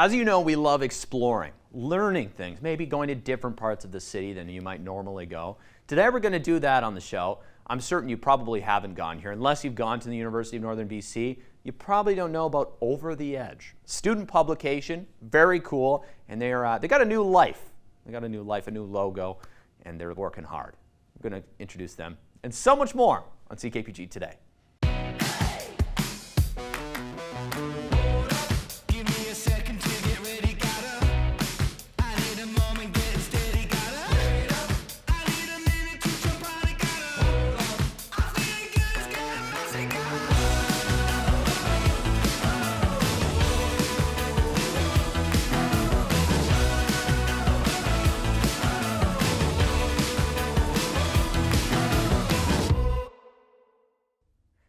As you know, we love exploring, learning things, maybe going to different parts of the city than you might normally go. Today we're going to do that on the show. I'm certain you probably haven't gone here. Unless you've gone to the University of Northern BC, you probably don't know about Over the Edge. Student publication, very cool, and they got a new life. They got a new life, a new logo, and they're working hard. I'm going to introduce them and so much more on CKPG today.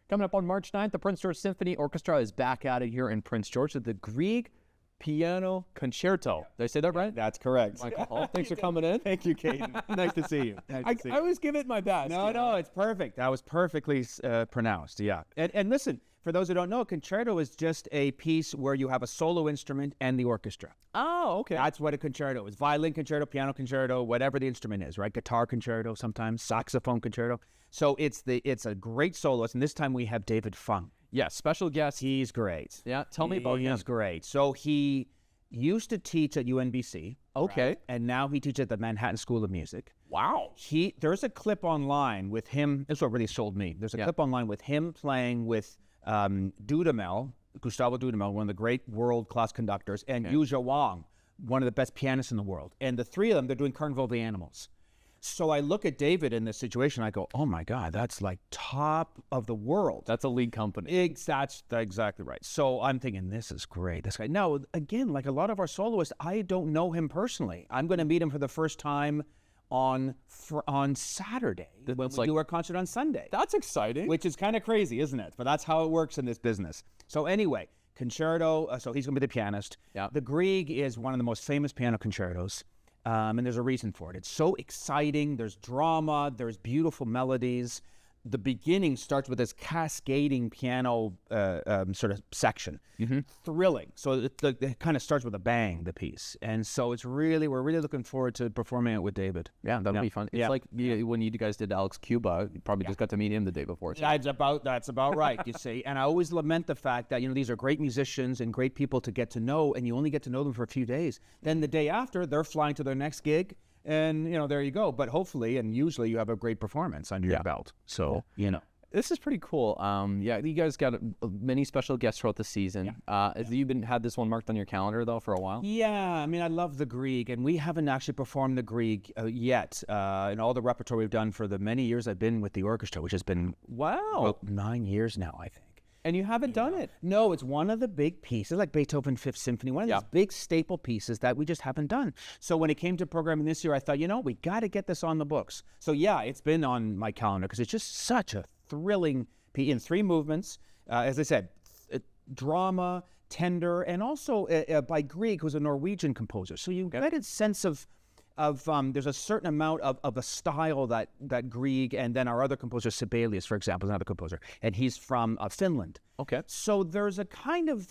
Coming up on March 9th, the Prince George Symphony Orchestra is back at it here in Prince George with the Grieg Piano Concerto. Did I say that right? That's correct. Michael, thanks for coming in. Thank you, Caden. Nice to see you. I always give it my best. No, it's perfect. That was perfectly pronounced, yeah. And listen, for those who don't know, concerto is just a piece where you have a solo instrument and the orchestra. Oh, okay. That's what a concerto is. Violin concerto, piano concerto, whatever the instrument is, right? Guitar concerto sometimes, saxophone concerto. So it's a great soloist, and this time we have David Fung. Yes, special guest. He's great. Yeah, tell me about him. He's great. So he used to teach at UNBC. Okay. Right? And now he teaches at the Manhattan School of Music. Wow. There's a clip online with him. This is what really sold me. There's a clip online with him playing with Dudamel, Gustavo Dudamel, one of the great world-class conductors, and Yu Wang, one of the best pianists in the world. And the three of them, they're doing Carnival of the Animals. So I look at David in this situation, I go, oh my God, that's like top of the world. That's a lead company. That's exactly right. So I'm thinking, this is great. This guy. Now, again, like a lot of our soloists, I don't know him personally. I'm going to meet him for the first time on Saturday when we do our concert on Sunday. That's exciting. Which is kind of crazy, isn't it? But that's how it works in this business. So anyway, concerto, so he's going to be the pianist. Yeah. The Grieg is one of the most famous piano concertos. And there's a reason for it. It's so exciting. There's drama. There's beautiful melodies. The beginning starts with this cascading piano sort of section. Thrilling. So it kind of starts with a bang, the piece. And so we're really looking forward to performing it with David. Yeah, that'll be fun. It's like when you guys did Alex Cuba, you probably just got to meet him the day before. So. That's about right, you see. And I always lament the fact that, these are great musicians and great people to get to know, and you only get to know them for a few days. Then the day after, they're flying to their next gig. And, there you go. But hopefully and usually you have a great performance under your belt. So, This is pretty cool. You guys got many special guests throughout the season. Have you had this one marked on your calendar, though, for a while? Yeah. I mean, I love the Grieg, and we haven't actually performed the Grieg yet in all the repertoire we've done for the many years I've been with the orchestra, which has been, 9 years now, I think. And you haven't done it? No, it's one of the big pieces, like Beethoven's Fifth Symphony, one of these big staple pieces that we just haven't done. So when it came to programming this year, I thought, we got to get this on the books. So it's been on my calendar because it's just such a thrilling piece in 3 movements. As I said, drama, tender, and also by Grieg, who's a Norwegian composer. So you get a sense of there's a certain amount of a style that Grieg and then our other composer, Sibelius, for example, is another composer, and he's from Finland. Okay. So there's a kind of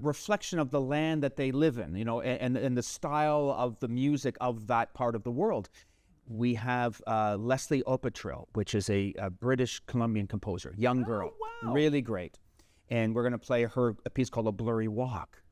reflection of the land that they live in, and the style of the music of that part of the world. We have Leslie Opatrill, which is a British Colombian composer, young girl, really great. And we're going to play her a piece called A Blurry Walk.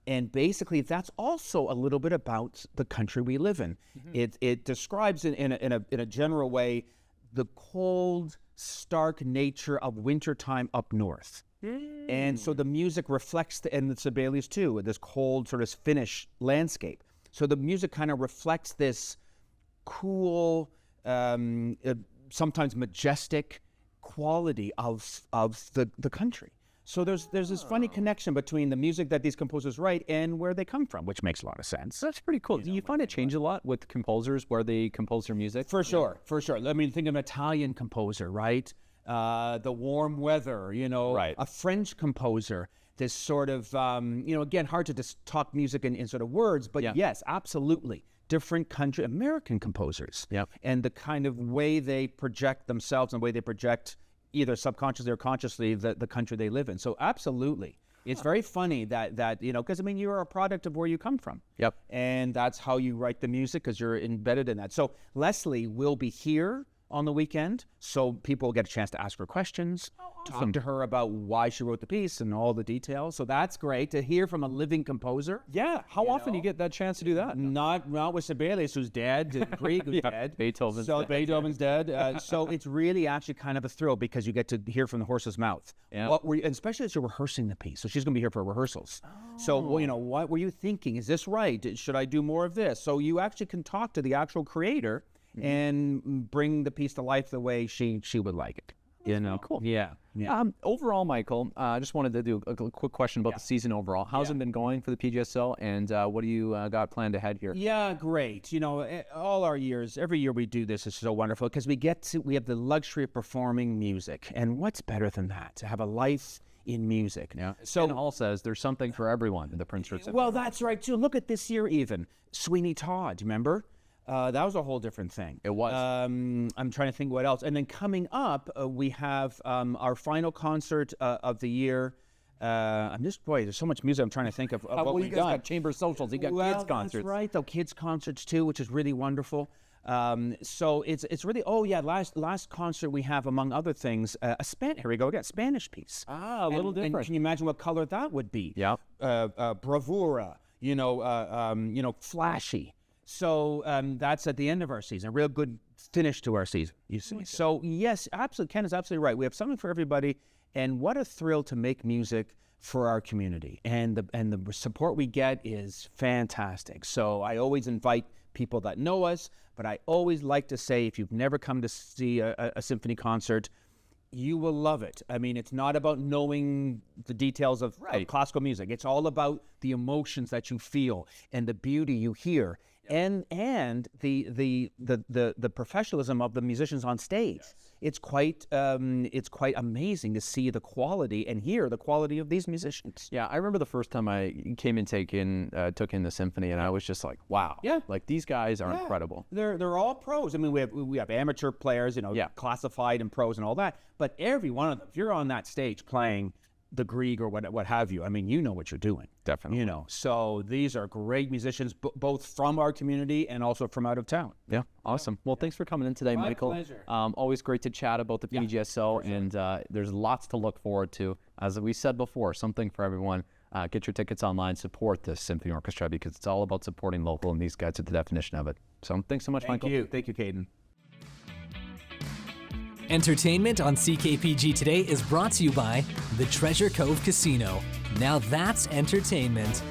And basically, that's also a little bit about the country we live in. It describes in a general way the cold, stark nature of wintertime up north. And so the music reflects, and the Sibelius too, this cold sort of Finnish landscape. So the music kind of reflects this cool, sometimes majestic quality of the country. So there's this funny connection between the music that these composers write and where they come from, which makes a lot of sense. That's pretty cool. Do you find it change a lot with composers where they compose their music? For sure. I mean, think of an Italian composer, right? The warm weather, a French composer, this sort of, again, hard to just talk music in sort of words, but yes, absolutely. Different country, American composers. And the kind of way they project themselves and the way they project either subconsciously or consciously the country they live in. So absolutely. It's very funny that you know, because I mean, you're a product of where you come from. Yep. And that's how you write the music, because you're embedded in that. So Leslie will be here on the weekend, so people get a chance to ask her questions, talk to her about why she wrote the piece and all the details. So that's great to hear from a living composer. Yeah. How often do you get that chance to do that? Not with Sibelius, who's dead, Grieg, who's dead. Beethoven's dead. Beethoven's dead. So it's really actually kind of a thrill, because you get to hear from the horse's mouth. Yeah. And especially as you're rehearsing the piece. So she's going to be here for rehearsals. So, well, you know, what were you thinking? Is this right? Should I do more of this? So you actually can talk to the actual creator and bring the piece to life the way she would like it. You know, cool. Yeah. Overall, Michael, I just wanted to do a quick question about the season overall. How's it been going for the PGSO, and what do you got planned ahead here? Yeah, great. You know, all our years, every year we do this is so wonderful, because we have the luxury of performing music, and what's better than that, to have a life in music? Yeah. So Ken Hall says there's something for everyone in the Prince George Symphony. well, that's right too. Look at this year, even Sweeney Todd. Remember? That was a whole different thing. It was. I'm trying to think what else. And then coming up, we have our final concert of the year. There's so much music I'm trying to think of what well, we've you guys done. got chamber socials. You got kids concerts. That's right, though, kids concerts too, which is really wonderful. So it's really, last concert we have, among other things, here we go again, Spanish piece. A little And different. can you imagine what color that would be? Yeah. Bravura, flashy. So that's at the end of our season, a real good finish to our season, you see. So yes, absolutely, Ken is absolutely right. We have something for everybody, and what a thrill to make music for our community. And the support we get is fantastic. So I always invite people that know us, but I always like to say, if you've never come to see a symphony concert, you will love it. I mean, it's not about knowing the details of classical music. It's all about the emotions that you feel and the beauty you hear, and the professionalism of the musicians on stage. It's quite amazing to see the quality and hear the quality of these musicians. Yeah, I remember the first time I came and took in the symphony, and I was just like, wow. Yeah. Like, these guys are incredible. They're all pros. I mean, we have amateur players, classified and pros and all that. But every one of them, if you're on that stage playing the Grieg or what have you, I mean, you know what you're doing. Definitely. So these are great musicians, both from our community and also from out of town. Yeah, awesome. Well, thanks for coming in today, My Michael. pleasure. Always great to chat about the PGSO, and there's lots to look forward to. As we said before, something for everyone. Get your tickets online, support the Symphony Orchestra, because it's all about supporting local, and these guys are the definition of it. So thanks so much, Michael. Thank you, Caden. Entertainment on CKPG Today is brought to you by the Treasure Cove Casino. Now that's entertainment.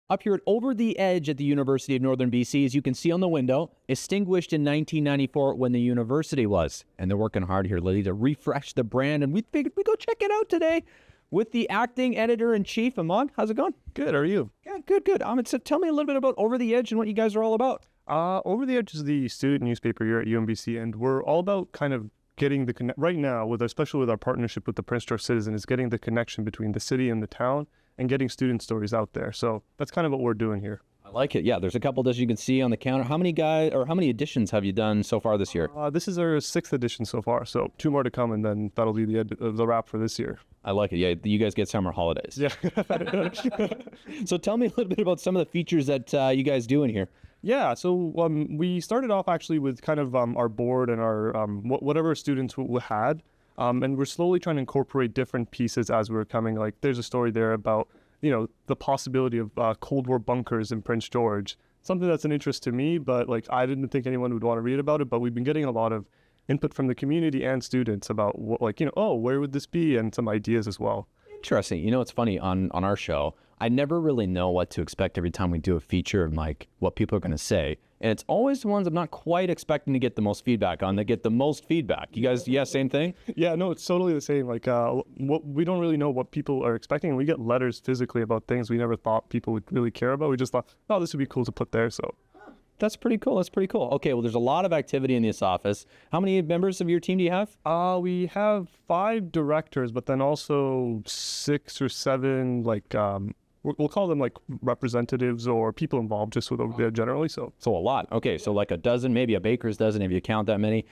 Up here at Over the Edge at the University of Northern BC, as you can see on the window, extinguished in 1994 when the university was. And they're working hard here, Lily, to refresh the brand. And we figured we'd go check it out today with the acting editor-in-chief, Ahmad. How's it going? Good, how are you? Yeah, good. So tell me a little bit about Over the Edge and what you guys are all about. Over the Edge is the student newspaper here at UNBC, and we're all about kind of getting the right now, especially with our partnership with the Prince George Citizen, is getting the connection between the city and the town and getting student stories out there. So that's kind of what we're doing here. I like it. Yeah, there's a couple dishes you can see on the counter. How many editions have you done so far this year? This is our 6th edition so far, so 2 more to come, and then that'll be the wrap for this year. I like it. Yeah, you guys get summer holidays. Yeah. So tell me a little bit about some of the features that you guys do in here. Yeah, so we started off actually with kind of our board and our whatever students had. And we're slowly trying to incorporate different pieces as we're coming. Like, there's a story there about, the possibility of Cold War bunkers in Prince George. Something that's an interest to me, but like, I didn't think anyone would want to read about it. But we've been getting a lot of input from the community and students about where would this be, and some ideas as well. Interesting. It's funny, on our show, I never really know what to expect every time we do a feature, and like what people are going to say. And it's always the ones I'm not quite expecting to get the most feedback on that get the most feedback. You guys, same thing? Yeah, no, it's totally the same. Like, we don't really know what people are expecting. We get letters physically about things we never thought people would really care about. We just thought, oh, this would be cool to put there. So That's pretty cool. That's pretty cool. Okay, well, there's a lot of activity in this office. How many members of your team do you have? We have 5 directors, but then also 6 or 7 we'll call them like representatives or people involved just with over there generally. So a lot. Okay, so like a dozen, maybe a baker's dozen if you count that many.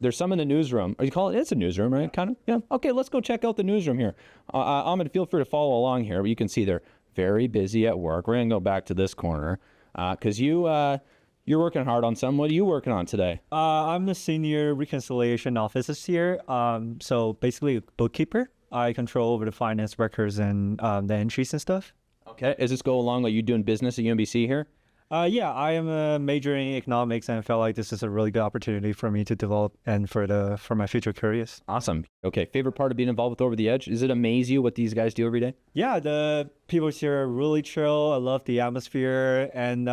There's some in the newsroom. Or you call it? It's a newsroom, right? Kind of. Yeah. Okay, let's go check out the newsroom here. Ahmed, feel free to follow along here. But you can see they're very busy at work. We're gonna go back to this corner because you're working hard on something. What are you working on today? I'm the senior reconciliation officer here. So basically a bookkeeper. I control over the finance records and the entries and stuff. Okay. Does this go along like you doing business at UNBC here? Yeah, I am a major in economics and I felt like this is a really good opportunity for me to develop and for my future careers. Awesome. Okay. Favorite part of being involved with Over the Edge? Does it amaze you what these guys do every day? Yeah, the people here are really chill. I love the atmosphere and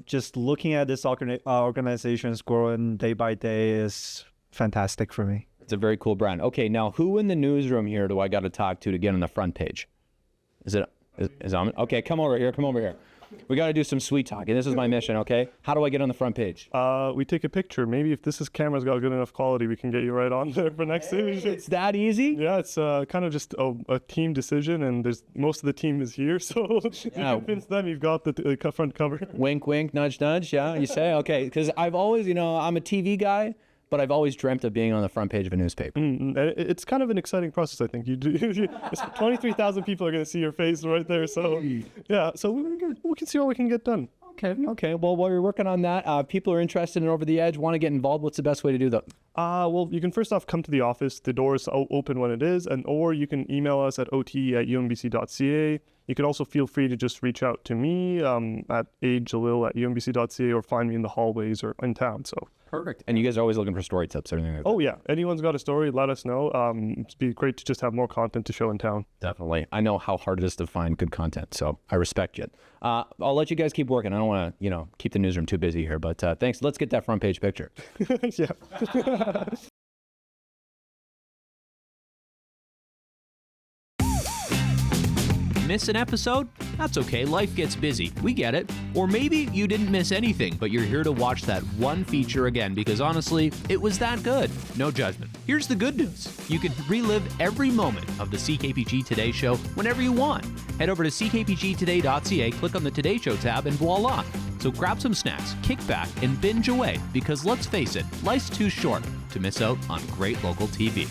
just looking at this organization's growing day by day is fantastic for me. It's a very cool brand. Okay, now who in the newsroom here do I got to talk to get on the front page? Is Ahmed? Okay, come over here. Come over here. We got to do some sweet talking. This is my mission, okay? How do I get on the front page? We take a picture. Maybe if camera's got good enough quality, we can get you right on there for next stage. It's that easy? Yeah, it's kind of just a team decision, and most of the team is here, so you convince them you've got the front cover. Wink, wink, nudge, nudge. Yeah, you say okay? Because I've always, I'm a TV guy. But I've always dreamt of being on the front page of a newspaper. It's kind of an exciting process, I think. 23,000 people are going to see your face right there. So, yeah, so we can see what we can get done. Okay. Well, while you're working on that, people are interested in Over the Edge, want to get involved. What's the best way to do that? Well, you can first off come to the office. The doors open when it is, or you can email us at ot@unbc.ca. You can also feel free to just reach out to me at ajalil@unbc.ca or find me in the hallways or in town. So. Perfect. And you guys are always looking for story tips or anything like that? Oh, yeah. Anyone's got a story, let us know. It'd be great to just have more content to show in town. Definitely. I know how hard it is to find good content, so I respect you. I'll let you guys keep working. I don't want to, keep the newsroom too busy here, but thanks. Let's get that front page picture. Yeah. Miss an episode? That's okay, life gets busy. We get it. Or maybe you didn't miss anything, but you're here to watch that one feature again because honestly, it was that good. No judgment. Here's the good news. You can relive every moment of the CKPG Today Show whenever you want. Head over to ckpgtoday.ca, click on the Today Show tab, and voila. So grab some snacks, kick back, and binge away because let's face it, life's too short to miss out on great local TV.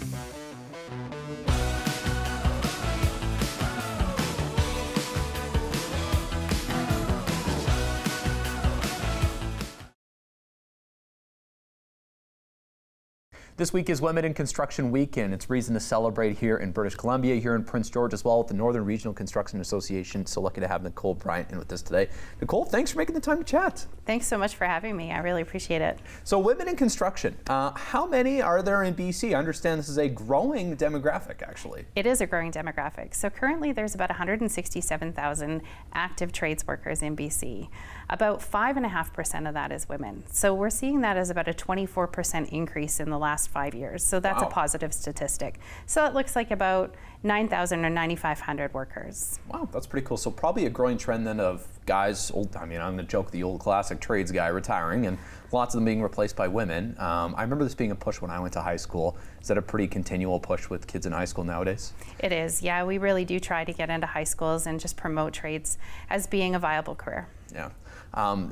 This week is Women in Construction Week, and it's reason to celebrate here in British Columbia, here in Prince George, as well at the Northern Regional Construction Association. So lucky to have Nicole Bryant in with us today. Nicole, thanks for making the time to chat. Thanks so much for having me. I really appreciate it. So women in construction, how many are there in BC? I understand this is a growing demographic, actually. It is a growing demographic. So currently there's about 167,000 active trades workers in BC. About 5.5% of that is women. So we're seeing that as about a 24% increase in the last 5 years. So that's a positive statistic. So it looks like about 9,000 or 9,500 workers. Wow, that's pretty cool. So probably a growing trend then of guys, I'm going to joke the old classic trades guy retiring and lots of them being replaced by women. I remember this being a push when I went to high school. Is that a pretty continual push with kids in high school nowadays? It is, yeah. We really do try to get into high schools and just promote trades as being a viable career. Yeah.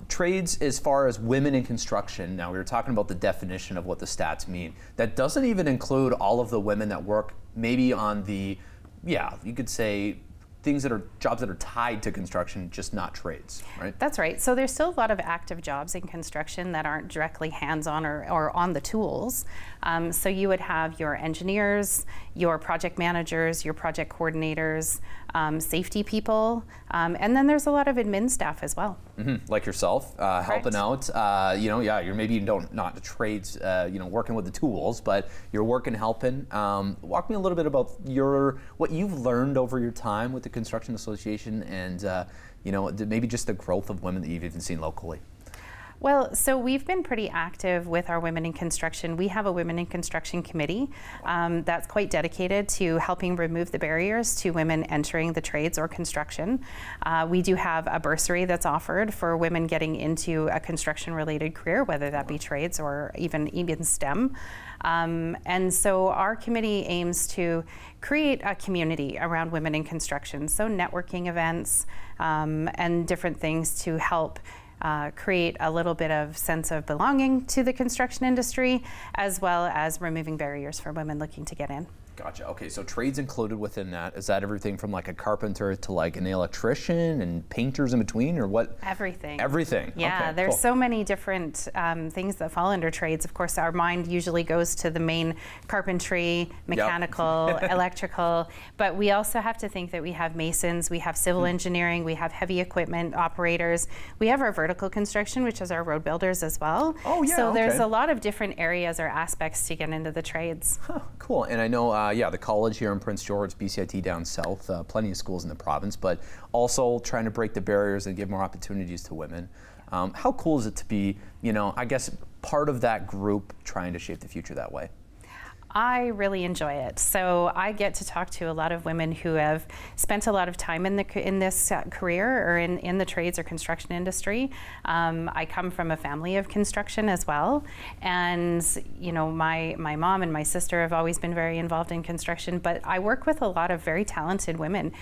Trades as far as women in construction, now we were talking about the definition of what the stats mean. That doesn't even include all of the women that work maybe on the, you could say jobs that are tied to construction, just not trades, right? That's right. So there's still a lot of active jobs in construction that aren't directly hands-on or on the tools. So you would have your engineers, your project managers, your project coordinators, safety people, and then there's a lot of admin staff as well. Mm-hmm. Like yourself, helping out. You're maybe not the trades, working with the tools, but you're working, helping. Walk me a little bit about what you've learned over your time with the Construction Association, and maybe just the growth of women that you've even seen locally. Well, so we've been pretty active with our Women in Construction. We have a Women in Construction committee that's quite dedicated to helping remove the barriers to women entering the trades or construction. We do have a bursary that's offered for women getting into a construction-related career, whether that be trades or even STEM. And so our committee aims to create a community around women in construction, so networking events and different things to help create a little bit of sense of belonging to the construction industry, as well as removing barriers for women looking to get in. Gotcha. Okay, so trades included within that. Is that everything from like a carpenter to like an electrician and painters in between, or what? Everything. Everything. Yeah, okay, there's cool. so many different things that fall under trades. Of course, our mind usually goes to the main carpentry, mechanical, electrical, but we also have to think that we have masons, we have civil engineering, we have heavy equipment operators, we have our vertical construction, which is our road builders as well. Oh, yeah, so there's okay. a lot of different areas or aspects to get into the trades. Huh, cool. And I know, the college here in Prince George, BCIT down south, plenty of schools in the province, but also trying to break the barriers and give more opportunities to women. How cool is it to be, I guess, part of that group trying to shape the future that way? I really enjoy it. So I get to talk to a lot of women who have spent a lot of time in this career or in the trades or construction industry. I come from a family of construction as well, and my mom and my sister have always been very involved in construction. But I work with a lot of very talented women,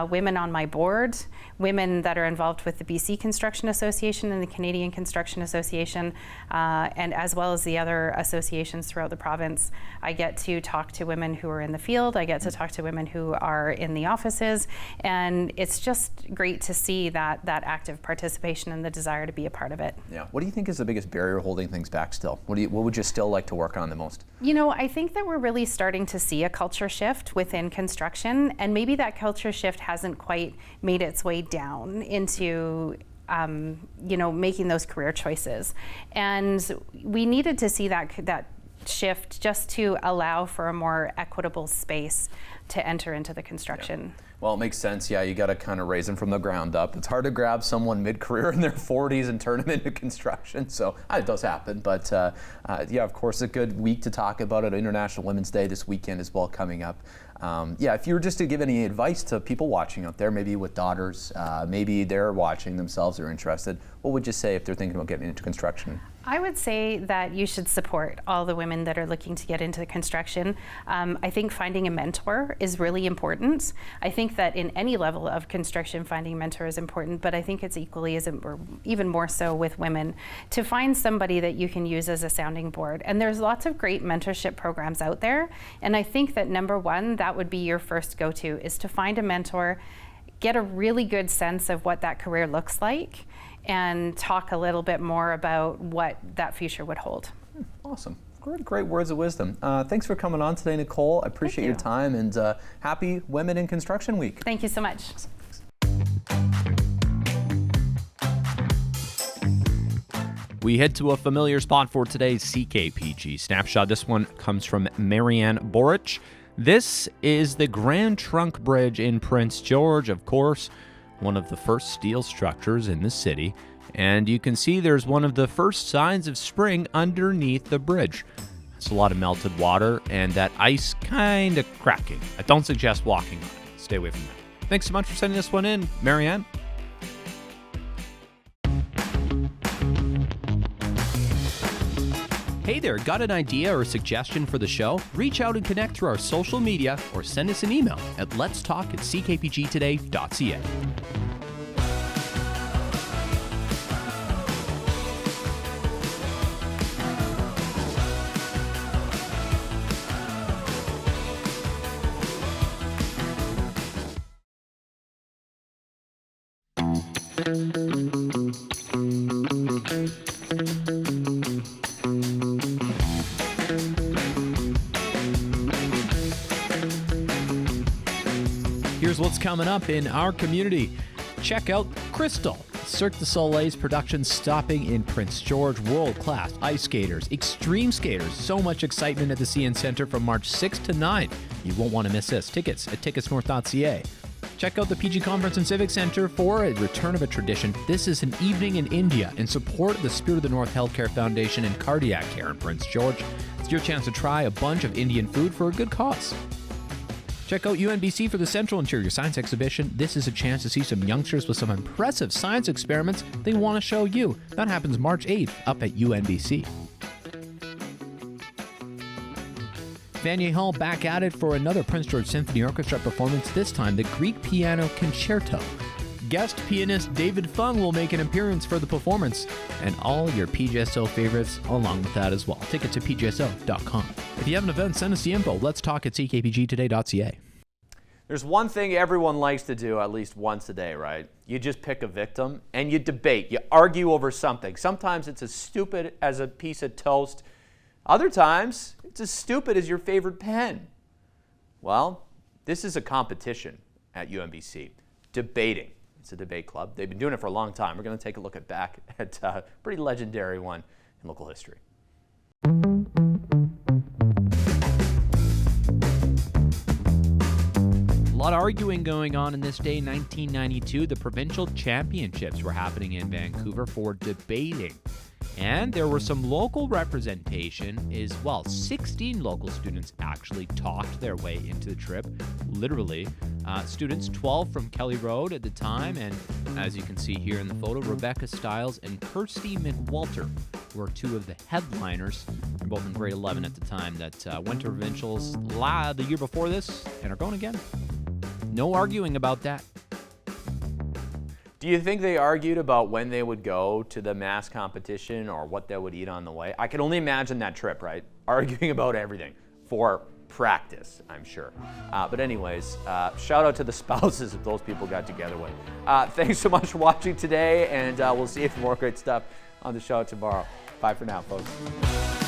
women on my board, women that are involved with the BC Construction Association and the Canadian Construction Association, and as well as the other associations throughout the province. I get to talk to women who are in the field. I get to talk to women who are in the offices, and it's just great to see that active participation and the desire to be a part of it. Yeah. What do you think is the biggest barrier holding things back still? What would you still like to work on the most? I think that we're really starting to see a culture shift within construction, and maybe that culture shift hasn't quite made its way down into making those career choices. And we needed to see that shift just to allow for a more equitable space to enter into the construction. Yeah. Well, it makes sense. Yeah, you got to kind of raise them from the ground up. It's hard to grab someone mid-career in their 40s and turn them into construction. So it does happen. But of course, a good week to talk about it. International Women's Day this weekend as well coming up. If you were just to give any advice to people watching out there, maybe with daughters, maybe they're watching themselves, they're interested, what would you say if they're thinking about getting into construction? I would say that you should support all the women that are looking to get into construction. I think finding a mentor is really important. I think that in any level of construction, finding a mentor is important, but I think it's equally or even more so with women, to find somebody that you can use as a sounding board. And there's lots of great mentorship programs out there. And I think that number one, that would be your first go-to, is to find a mentor, get a really good sense of what that career looks like, and talk a little bit more about what that future would hold. Awesome. Great words of wisdom. Thanks for coming on today, Nicole. I appreciate your time, and happy Women in Construction Week. Thank you so much. We head to a familiar spot for today's CKPG Snapshot. This one comes from Marianne Boric. This is the Grand Trunk Bridge in Prince George, of course, one of the first steel structures in the city. And you can see there's one of the first signs of spring underneath the bridge. It's a lot of melted water and that ice kind of cracking. I don't suggest walking on it. Stay away from that. Thanks so much for sending this one in, Marianne. Hey there, got an idea or suggestion for the show? Reach out and connect through our social media or send us an email at letstalk@ckpgtoday.ca. Here's what's coming up in our community. Check out Crystal, Cirque du Soleil's production stopping in Prince George. World-class ice skaters, extreme skaters. So much excitement at the CN Centre from March 6th to 9th. You won't want to miss this. Tickets at ticketsnorth.ca. Check out the PG Conference and Civic Center for a return of a tradition. This is an evening in India in support of the Spirit of the North Healthcare Foundation and Cardiac Care in Prince George. It's your chance to try a bunch of Indian food for a good cause. Check out UNBC for the Central Interior Science Exhibition. This is a chance to see some youngsters with some impressive science experiments they want to show you. That happens March 8th up at UNBC. Vanier Hall back at it for another Prince George Symphony Orchestra performance, this time the Greek Piano Concerto. Guest pianist David Fung will make an appearance for the performance, and all your PGSO favorites along with that as well. Ticket to pgso.com. If you have an event, send us the info. Let's talk at ckpgtoday.ca. There's one thing everyone likes to do at least once a day, right? You just pick a victim and you debate. You argue over something. Sometimes it's as stupid as a piece of toast. Other times, it's as stupid as your favorite pen. Well, this is a competition at UNBC. Debating. It's a debate club. They've been doing it for a long time. We're going to take a look back at a pretty legendary one in local history. A lot of arguing going on in this day. 1992, the provincial championships were happening in Vancouver for debating. And there were some local representation as well. 16 local students actually talked their way into the trip, literally. Students, 12 from Kelly Road at the time, and as you can see here in the photo, Rebecca Stiles and Kirsty McWalter were two of the headliners. They're both in grade 11 at the time that went to provincials the year before this and are going again. No arguing about that. Do you think they argued about when they would go to the mass competition or what they would eat on the way? I can only imagine that trip, right? Arguing about everything for practice, I'm sure. But anyways, shout out to the spouses if those people got together with. Thanks so much for watching today, and we'll see you for more great stuff on the show tomorrow. Bye for now, folks.